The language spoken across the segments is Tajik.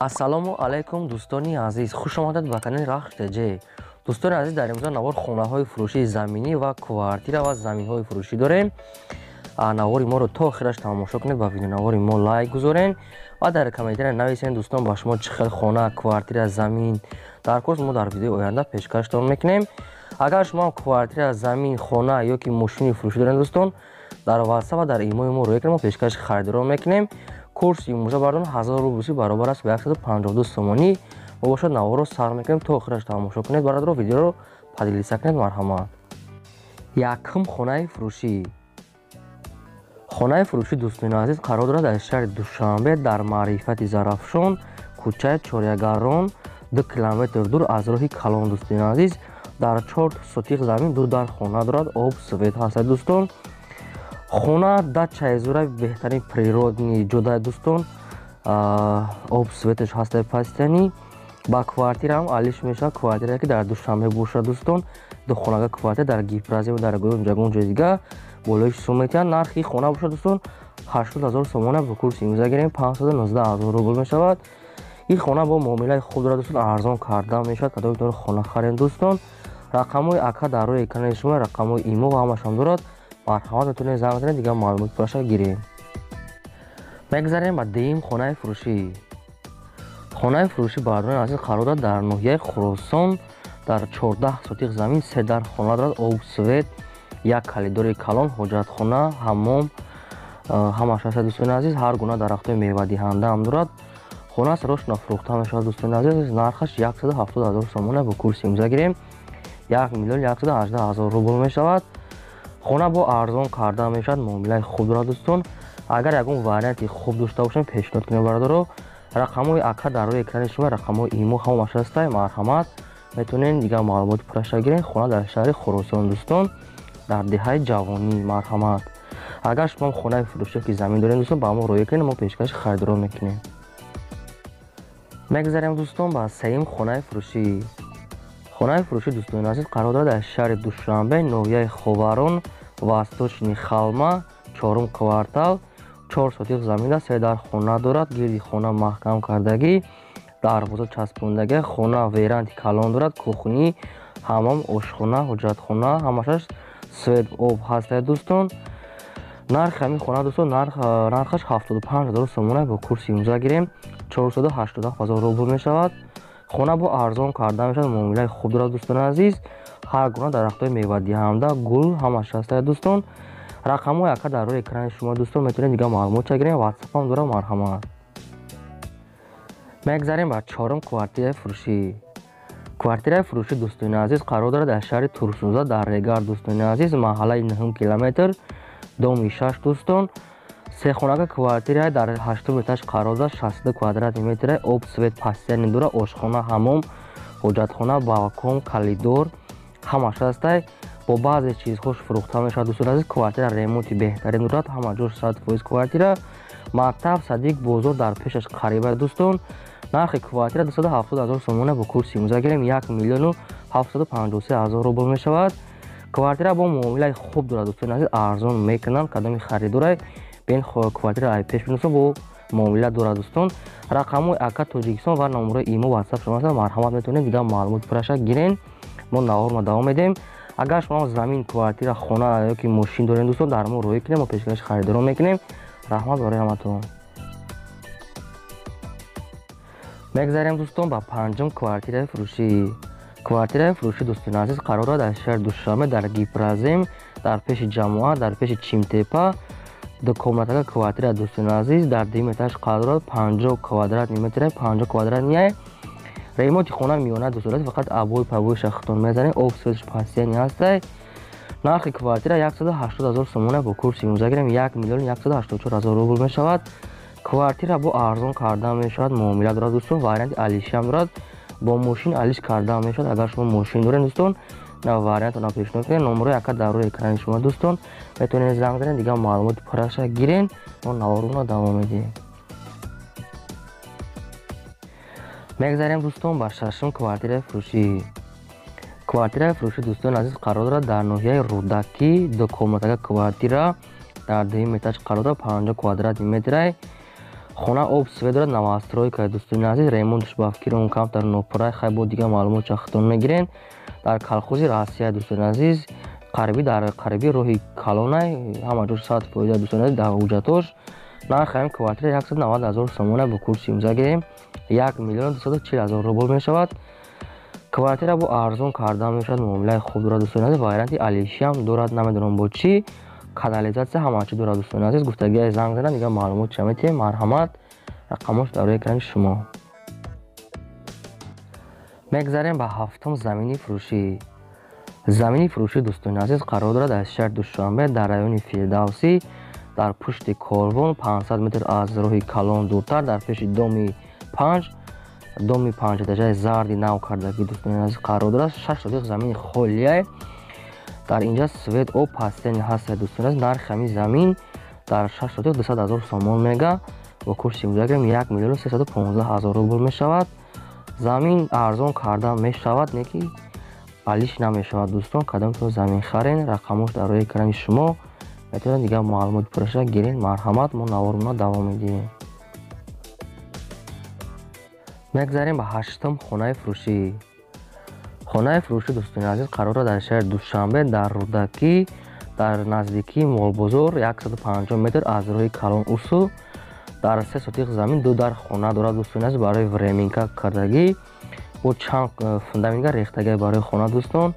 ассалому алайкум дӯстони азиз, хушомадед ба канали рахтеҷе. Дӯстони азиз, дар имрӯза навор хонаҳои фурӯшии заминӣ ва квартира ва заминҳои фурӯшӣ дорем. Навори моро то охираш тамошо кунед, ба видеонавори мо лайк гузорен ва дар комментария нависен дӯстон ба шумо чӣ хел хона, квартира, замин дар курс мо дар видеои оянда пешкаштон мекунем. Агар шумо квартира, замин, хона ё ки мошини фурӯшӣ доред дӯстон, дар WhatsApp ва дар имои мо рӯй кунед, мо пешкаши харидорро мекунем. Курси имрӯза бардон 1000 рубли баробар аст ба 152 сомонӣ. бошад наворро сар мекунем то охираш тамошо кунед. Бародаро видеоро падилиса кунед. марҳамат. Якум хонаи фурӯшӣ. Хонаи фурӯшӣ дӯстони азиз қарор дорад дар шаҳри Душанбе дар маърифати Зарафшон, кӯчаи Чорягарон 2 километр дур аз роҳи Калон. Дӯстони азиз, дар 4 сотиқ замин ду дар хона дорад, об свет ҳастад дӯстон. хона да чайзура беҳтарин природни ҷода дӯстон, об светаш ҳастай пастяни. ба квартира ҳам алиш мешавад. Квартира ки дар Душанбе бошад дӯстон, ду хонага квартира дар Гипразе дар гунҷагун ҷои дигар болои сумметиян. нархи хона бошад дӯстон 80 000 сомона. бо курси имза гирем 519 000 рубл мешавад. ин хона бо муомилаи хуб дорад дӯстон, арзон карда мешавад. кадом метавонед хона харед дӯстон. рақамҳои ака дар рӯи экрани шумо, рақамҳои имо ва ҳамашон дорад. марҳамат, метавонед занг бизанед, дигар маълумот пурраша гирем. мегзарем ба деюм хонаи фурӯшӣ. хонаи фурӯшӣ бардорони азиз қарор дорад дар ноҳияи Хуросон, дар 14 сотиқ замин 3 дар хона дорад, об свет, як калидори калон, ҳоҷатхона, ҳаммом, ҳамаш ҳаст дӯстони азиз. ҳар гуна дарахтҳои мевадиҳанда ҳам дорад. хона сарошна фурӯхта мешавад дӯстони азиз. нархаш 170 000 сомона. бо курси имза гирем 1 млн 118 000 рубл мешавад. хона бо арзон карда мешавад, муомилаи хуб дорад дӯстон. агар ягон варианти хуб дошта бошем пешниҳод кунем бародаро. рақамҳои ака дар рӯи экрани шумо, рақамҳои имо ҳамаш ҳастай. марҳамат, метавонед дигар маълумоти пурраша гирем. хона дар шаҳри Хуросон дӯстон, дар деҳаи ҷавонӣ. марҳамат. агар шумо хонаи фурӯшӣ ки замин доред дӯстон, ба мо рӯя кунед, мо пешкаши харидорро мекунем. мегзарем дӯстон ба сеюм хонаи фурӯшӣ. хонаи фурӯшӣ дӯстони азиз қарор дорад дар шаҳри Душанбе, ноҳияи Ховарон, восточни Халма, 4 квартал, 4 сотиқ замин аст. 3 дар хона дорад. гирди хона маҳкам кардагӣ, дарвоза часпондагӣ. хона веранди калон дорад, кухнӣ, ҳаммом, ошхона, ҳоҷатхона, ҳамашаш свет об ҳастай дӯстон. нархи ҳамин хона дӯстон, нархаш 75 000 сомона. бо курси имза гирем 487 000 рубл мешавад. хона бо арзон карда мешавад, муомилаи хуб дорад дӯстони азиз. ҳар гуна дарахтҳои мевадиҳанда, гул ҳамаш ҳастай дӯстон. рақамҳои ака дар рӯи экрани шумо дӯстон, метавонед дигар маълумота гирем. WhatsApp ҳам дорам. марҳамат. мегзарем ба 4 квартираи фурӯшӣ. квартираи фурӯшӣ дӯстони азиз қарор дорад дар шаҳри Турсунза, дар Дигар дӯстони азиз, маҳаллаи 9 километр, доми 6 дӯстон. сехонага квартира дар 8 этаж қарор дорад, 62 квадрати метр, об свет пастяни дора, ошхона, ҳаммом, ҳоҷатхона, балкон, калидор ҳамаш ҳастай. бо баъзе чизҳош фурӯхта мешавад дӯстони азиз. квартира ремонти беҳтарин дорад, ҳама ҷош 100% квартира. мактаб, садиқ, бозор дар пешаш қариба дӯстон. нархи квартира 270 000 сомона. бо курси имза гирем 1 млн 753 000 рубл мешавад. квартира бо муомилаи хуб дорад дӯстони азиз. арзон мекунанд. кадоми харидорай бен квартира ай пеш биносо бо муомила дорад дӯстон. рақамҳои ака Тоҷикистон ва номерои имо WhatsApp шумо ҳастанд. марҳамат, метавонед дигар маълумот пурраша гирен. мо наворро давом медем. агар шумо замин, квартира, хона ё ки мошин доред дӯстон, дар мо рӯя кунем, мо пешкаши харидорро мекунем. раҳмат барои ҳаматон. мегзарем дӯстон ба 5 квартираи фурӯшӣ. квартираи фурӯшӣ дӯстони азиз қарор дорад дар шаҳри Душанбе, дар Гипразем, дар пеши ҷамоат, дар пеши Чимтепа. 2 комнатага квартира дӯстони азиз, дар 2 этаж қарор дорад, 50 квадратни метр, 50 квадратни. ремонти хона миёна дӯстони азиз, фақат абои пабоиша хитон мезанем, об светш пастяни ҳастай. нархи квартира 180 000 сомона. бо курси имза гирем 1 млн 184 000 рубл мешавад. квартира бо арзон карда мешавад, муомила дорад дӯстон. варианти алиши ҳам дорад, бо мошин алиш карда мешавад. агар шумо мошин доред дӯстон, вариантона пешниҳод кунед. номерои ака дар рӯи экрани шумо дӯстон, метавонед занг занед, дигар маълумоти пурраша гирен. мо наворро давом медиҳем. мегзарем дӯстон ба 6 квартираи фурӯшӣ. квартираи фурӯшӣ дӯстони азиз қарор дорад дар ноҳияи Рӯдакӣ, 2 комнатага квартира дар 2 этаж қарор дорад, 50 квадрати метр. хона об свет дорад, новостройка дӯстони азиз, ремонтш ба фикри он камтар нопуррай, хай бо дигар маълумот чахтон мегирен. дар колхози Россия дӯстони азиз, қарибӣ дар қарибӣ роҳи калонай, ҳама ҷош 100% дӯстони азиз, дар ҳуҷҷатош нархи ҳамин квартира 190,000 сомона бо курси имзо гирем 1,240,000 рубл мешавад. квартира бо арзон кардан мешавад, муомилаи хуб дорад дӯстони азиз, варианти алишиам дорад, намедонам бо чӣ, канализатсия ҳама чӣ дорад дӯстони азиз. гуфтагиҳои занг занан дигар маълумот ча метиҳем. марҳамат, рақамош дар рӯи экрани шумо. мегзарем ба ҳафтум замини фурӯшӣ. замини фурӯшӣ дӯстони азиз қарор дорад дар шаҳри Душанбе дар райони Фирдавсӣ, дар пушти корвон 500 метр аз роҳи калон дуртар, дар пеши доми 5 этажаи зарди нав кардагӣ дӯстони азиз қарор дорад. 6 сотиқ замини холия дар инҷа свет об пастени ҳаст дӯстони азиз. нархи ҳамин замин дар 6 сотиқ 200,000 сомон мега, бо курси имзо гирем 1,315,000 рубл мешавад. замин арзон кардан мешавад, неки алиш намешавад дӯстон. кадомтон замин харен, рақамош дар рӯи экрани шумо, метавонед дигар маълумот пурша гирен. марҳамат, мо наворуна давом медиҳем. мегзарем ба ҳаштум хонаи фурӯшӣ. хонаи фурӯшӣ дӯстони азиз қарор дорад дар шаҳри Душанбе, дар рудакӣ, дар наздикии молбозор 150 метр аз роҳи калон усу, дар 3 сотиқ замин 2 дар хона дорад дӯстони азиз, барои временка кардагӣ бо чанд фундаментга рехтагӣ барои хона дӯстон.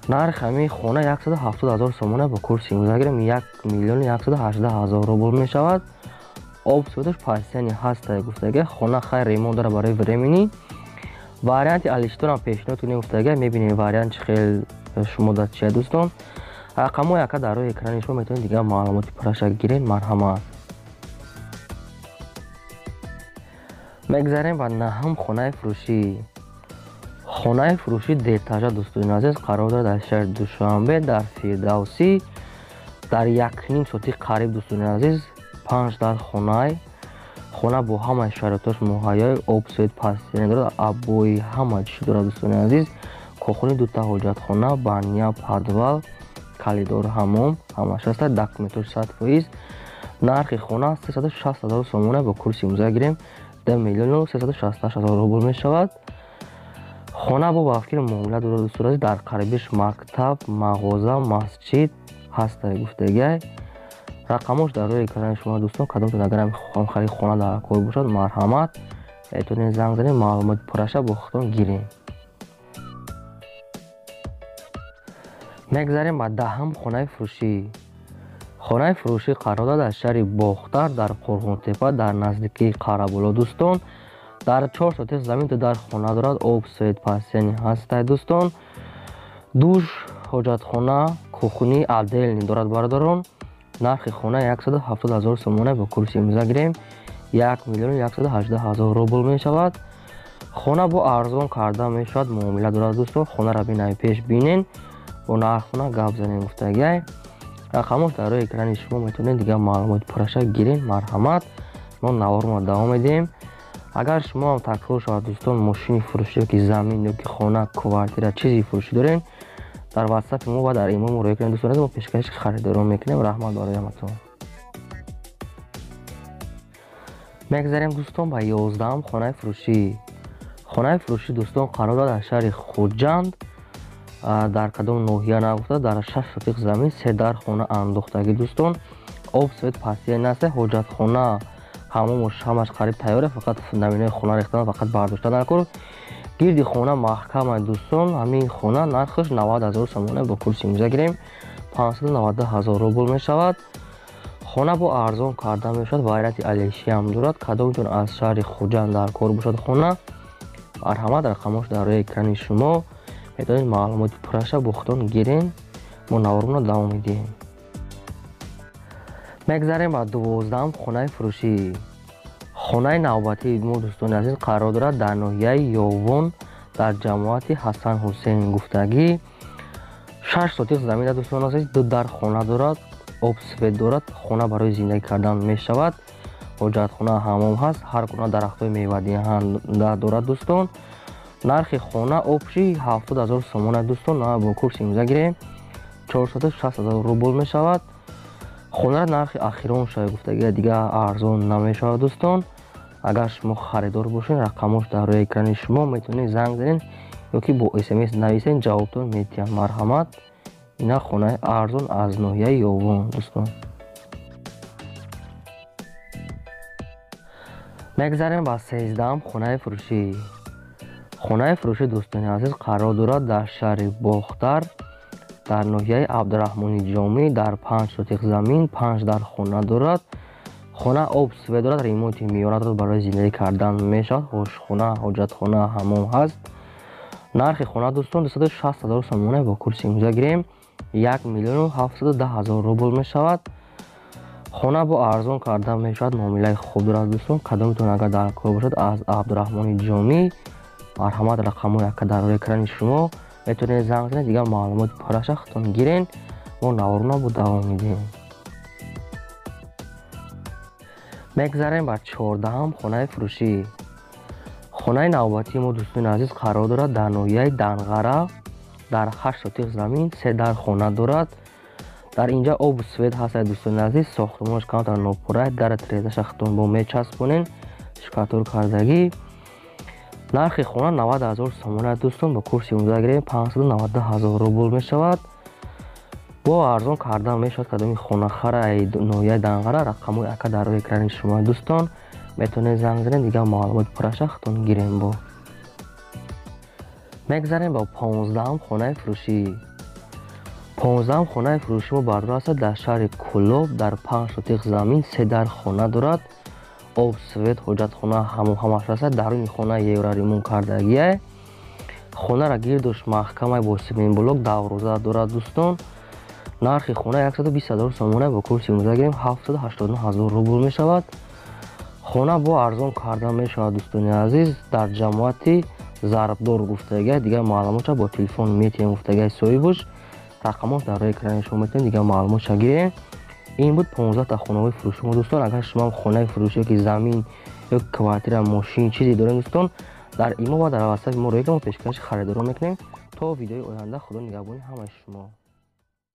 нархи ҳамин хона 170,000 сомона бо курси имзо гирем 1,118,000 рубл мешавад. об светош пастяни ҳаста гуфтага, хона хай ремонт дорад барои времени. варианти алишторам пешниҳод кунем гуфтага, мебинем вариант чӣ хел шумо дар чия дӯстон. рақамҳои яка дар рӯи экрани шумо, метавонед дигар маълумоти пурраша гирен. марҳамат. мегзарем ба наҳум хонаи фурӯшӣ. хонаи фурӯшӣ детажа дӯстони азиз қарор дорад дар шаҳри Душанбе, дар Фирдавсӣ, дар 1,5 сотиқ қариб дӯстони азиз, 5 дар хона бо ҳамаи шароитош муҳайёи об свет пастяне дорад, аббои ҳама чӣ дорад дӯстони азиз. кохони дута ҳоҷатхона, баня, подвал, калидор ҳамом ҳамаш аст, документош 100%. нархи хона 360,000 сомона бо курси имзо гирем 2,368,000 рубл мешавад. хона бо ба фикри муомила дорад дӯстони азиз, дар қарибиш мактаб, мағоза, масҷид ҳаста гуфтагиҳай. рақамош дар рӯи экрани шумо дӯстон, кадомтон агар хамхари хона дар кор бошад, марҳамат, метавонед занг занед, маълумоти пурраша бо худтон гирем. мегзарем ба даҳум хонаи фурӯшӣ. хонаи фурӯшӣ қарор дорад дар шаҳри Бохтар, дар Қорғонтепа, дар наздикии Қараболо дӯстон. дар 4 сотиқ замин 2 дар хона дорад, об свет пастяни ҳастай дӯстон. душ, ҳоҷатхона, кухни отдельни дорад бардорон. нархи хона 170,000 сомона бо курси имзо гирем 1,118,000 рубл мешавад. хона бо арзон кардан мешавад, муомила дорад дӯстон. хонаро бинаи пеш бинен, бо нархона гап занем гуфтагиҳай. рақамош дар рӯи экрани шумо, метавонед дигар маълумоти пурраша гирен. марҳамат, мо наворума давом медиҳем. агар шумо ҳам такрор шавад дӯстон, мошини фурӯшӣ ёки замин ёки хона, квартира чизи фурӯшӣ дорен, дар ватсапи мо ва дар имои мо рӯй кунед дӯстон, мо пешкаши харидорӣ мекунем. раҳмат барои ҳаматон. мегзарем дӯстон ба 11-ум хонаи фурӯшӣ. хонаи фурӯшӣ дӯстон қарор дорад дар шаҳри Хуҷанд, дар кадом ноҳия нагуфта, дар 6 сотиқ замин 3 дар хона андохтагӣ дӯстон. об свет пастяни аст, ҳоҷатхона, ҳамомош ҳамаш қариб тайёре, фақат фундаменти хона рехтан, фақат бардоштан дар кор. гирди хона маҳкама дӯстон. ҳамин хона нархаш 90,000 сомона бо курси имзо гирем 592,000 рубл мешавад. хона бо арзон кардан мешавад, варианти алишиам дорад. кадомтон аз шаҳри Хуҷанд дар кор бошад хона, марҳамат, рақамош дар рӯи экрани шумо, метавонед маълумоти пурраша бо худтон гирен. мо наворуна давом медиҳем. мегзарем ба 12-ум хонаи фурӯшӣ. хонаи навбатии мо дӯстони азиз қарор дорад дар ноҳияи Ёвон, дар ҷамоати Ҳасан Ҳусейн гуфтагӣ. 6 сотиқ замин дӯстони азиз, 2 дар хона дорад, об свет дорад. хона барои зиндагӣ кардан мешавад. ҳоҷатхона ҳамом ҳаст, ҳар гуна дарахтҳои мевадиҳанда дорад дӯстон. нархи хона обши 70,000 сомона дӯстон, бо курси имзо гирем 460,000 рубл мешавад. خونه را نرخ اخیران شاید گفتگی دیگه ارزان نمیشه دوستان. اگر شما خریدار باشین رقمش در روی اکران شما میتونید زنگ زنین یا که با SMS نویسین جوابتون میتیم. مرحمت. اینا خونه ارزان از ناحیه یوون دوستان. میگذاریم با 13ام خونه فروشی. خونه فروشی دوستان عزیز قرار دارد در شهر باختر در ناحیه عبدالرحمانی جامی در 5 سوتیق زمین 5 در خانه دارد. خانه آب سفید دارد، ریموت میانه دارد، برای زندگی کردن میشود. حوشخانه، حاجتخانه، حمام هست. نرخ خانه دوستان 260,000 سومانه با کورس امضا گیریم 1,710,000 روبل میشود. خانه با ارزان کردن میشود، معامله خوب دارد دوستان. قدمتون اگر در کار باشد از عبدالرحمانی جامی مرحمت رقم یک در روی اکران شما میتونید زنگ زنید دیگه معلومات پرشختون گیرین. ما نوارنا بود دوام میدیم. میگذاریم بر 14ام خونه فروشی. خونه نوبتی ما دوستان عزیز قرار دارد در ناحیه دنغره در 8 سوتیق زمین 3 در خانه دارد. در اینجا آب سفید هست دوستان عزیز. ساختمانش کمتر ناپوره، در 13 شختون با میچسبونین شکاتور کردگی. نرخ خانه 90,000 سومانه دوستان با کورس امضا گیریم 590,000 روبل میشود. با ارزان کردن میشود. کدام خانه خره ناحیه دنغره رقم یک در روی اکران شما دوستان میتونید زنگ زنید دیگه معلومات پرشختون گیریم. با میگذاریم با 15ام خانه فروشی. 15ام خانه فروشی ما بردار است در شهر کلوب در 5 سوتیق زمین 3 در خانه دارد. آب سفید، حاجتخانه، حمام همش است. درون خانه یک ریمون کردگیه. خانه را گیردش محکمه با سیمین بلوک 2 روزه دارد دوستان. نرخ خانه 120,000 سومانه با کورس امضا گیریم 789,000 روبل میشود. خانه با ارزان کردن میشود دوستان عزیز. در جماعتی ضربدار گفتگی دیگه معلومات با تلفن میتونید گفتگی صاحبش رقمش در روی اکران شما میتونید دیگه معلومات گیرین. این بود 15 تا خانه فروشی ما دوستان. اگر شما خانه فروشی که زمین یا کوارتیر ماشین چیزی دارین دوستان در ایمو و در واتساپ ما روی که ما پیشکش خریدار میکنیم. تا ویدیو آینده خدا نگهبان همه شما.